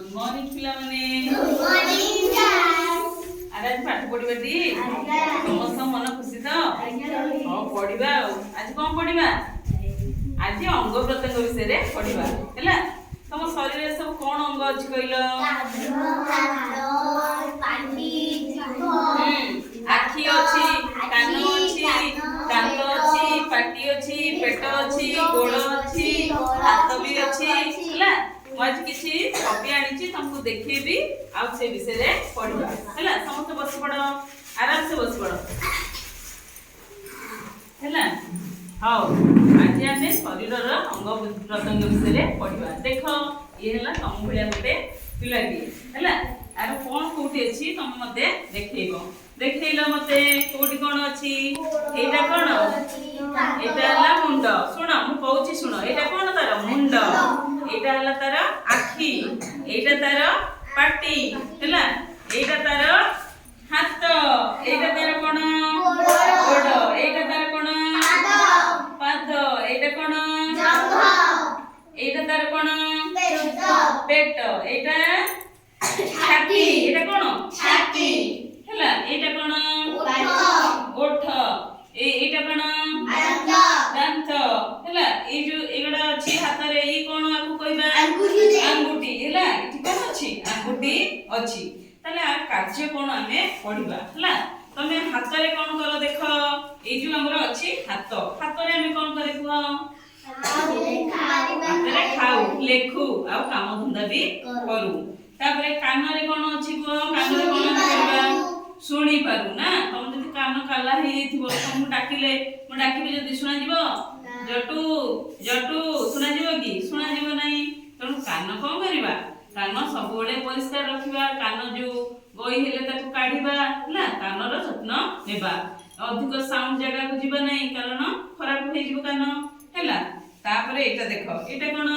good morning पिला माने good morning class आज पाठ पढिबा दी समस्त मन खुशी तो हां पढिबा आज कोन पढिबा आज अंग प्रत्यंग विषय रे पढिबा हैला तम शरीर रे सब कोन अंग अछि कहिलो पाटी आखी अछि कान अछि दांत अछि पाटी अछि पेट अछि गोड़ अछि हाथ भी अछि हैला आज किसी कॉपी आनी तुमको देखेबी आ से विषय रे पढिबा हैला समस्त बस पड़ आराम से बस पड़ हैला हां आज आमे शरीर रो अंग प्रत्यंग विषय रे पढिबा देखो ये हैला तम भलिया गोटे पिलाटी हैला आरो कोन कोठी अछि तुम मते देखैबो देखैलो मते कोठी कोन अछि एटा कोन एटा हला मुंड सुनो मु कहूची सुनो एटा कोन तार मुंड एटा हला तार आखी एटा तार पाटी हैला एटा तार हाथ एटा तार कोन गोड़ एटा तार कोन पाद एटा कोन जंघ एटा तार कोन पेट एटा छाती एटा कोन छाती हैला एटा कोन ओठ एटा कोन दांत हैला ए जो एगडा अछि हाथ रे ई कोन आकु कहबा अंगुठी हैला एठी कोन अछि अंगुठी अछि तले आ कार्य कोन हमें पढिबा हैला तमे हाथ रे कोन कर देखो ए जो हमर अछि हाथ रे हमें कोन करे कुआ हाथ रे खाऊ लेखु आ काम धंदा भी करू तापरे कान रे कोन अछि कुआ कान रे कोन करबा सुनी पारू ना तुम जदी कान काला हे थिबो तुम डाकिले मु डाकिबे जदी सुना जिवो जटू जटू सुना जिवो की सुना जिवो नाही तण कान कोन करबा कान सब बेले परिष्कार रखिबा कान जो गई हेले ताकू काढिबा ना कान रो যত্न नेबा अधिक साउंड जगह को जिबा नाही कारण खराब होई जिवो कान हैला तापरे एटा देखो एटा कोन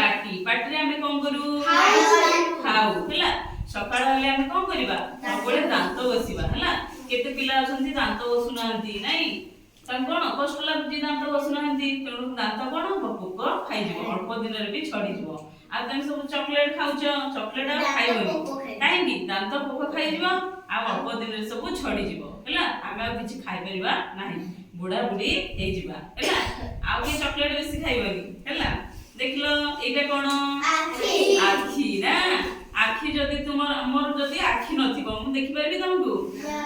पाटी पाटी रे हमें कोन करू खाऊ हैला सकाळ हले हम कोन करबा सबले दांत बसिबा हैला केते पिला अछंती दांत बसुनांती नाही तन कोन कष्ट लागुची दांत बसुनांती तेणु दांत कोन पोक खाइ जिवो अल्प दिन रे भी छडी जिवो आ तमे सब चॉकलेट खाउछ चॉकलेट आ खाइबनी काहे की दांत पोक खाइ जिवो आ अल्प दिन रे सब छडी जिवो हैला आमे किछि खाइ परिबा नाही बुढ़ा बुढ़ी हे जिबा हैला आ के चॉकलेट बेसी खाइबनी हैला देखलो एटा कोन आखी ना आखी जदी तुमर हमर जदी आखी नथिबो हम देखि परबी तुमको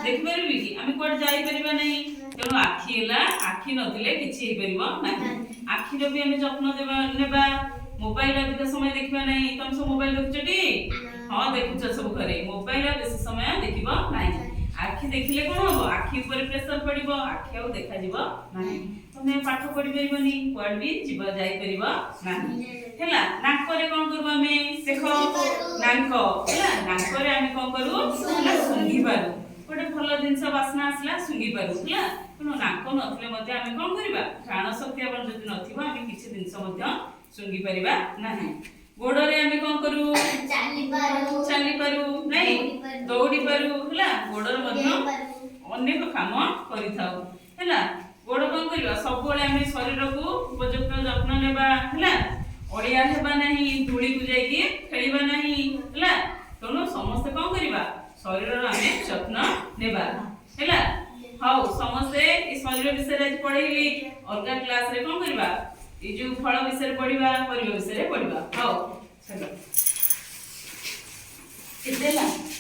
देखि परबी की हम कोड जाई परबा नहीं तेणु आखी हैला आखी नथिले किछि हे परबो नाही आखी रो भी हम যত্ন देबा नेबा मोबाइल अधिक समय देखबा नहीं तुम सब मोबाइल देखछटी हां देखुछ सब घरे मोबाइल बेसी समय देखिबो नाही आखी देखिले कोन हो आखी ऊपर प्रेशर पड़िबो आखी आ देखा जिवो नाही तुमे पाठ पढि परिबनी कोड भी जीव जाई परिबो नाही हैला नाक रे कोन करबो हमें देखो नाक हैला नाक रे हम कोन करू सुंगी पारू गोटे भलो जिंस वासना आसला सुंगी पारू हैला कोनो नाक नथले मध्ये हम कोन करबा प्राण शक्ति अपन जति नथिबो हम किछि जिंस मध्ये सुंगी परिबा नाही गोड़ रे हम कोन करू चाली पारू नाही दौड़ी पारू हैला गोड़ मध्ये अनेक काम करि थाउ हैला गोड़ कोन करबा सब बेले हम शरीर को उपयुक्त যত্न नेबा हैला ओडिया हेबा नहीं धूली को जाई के खेलिबा नहीं हैला तनो समस्त कोन करबा शरीर रो हम যত্न नेबा हैला हाउ समस्त ई शरीर विषय रे पढैली अलगा क्लास रे कोन करबा ई जो फल विषय रे पढिबा परिवार विषय रे पढिबा हाउ चलो कितेला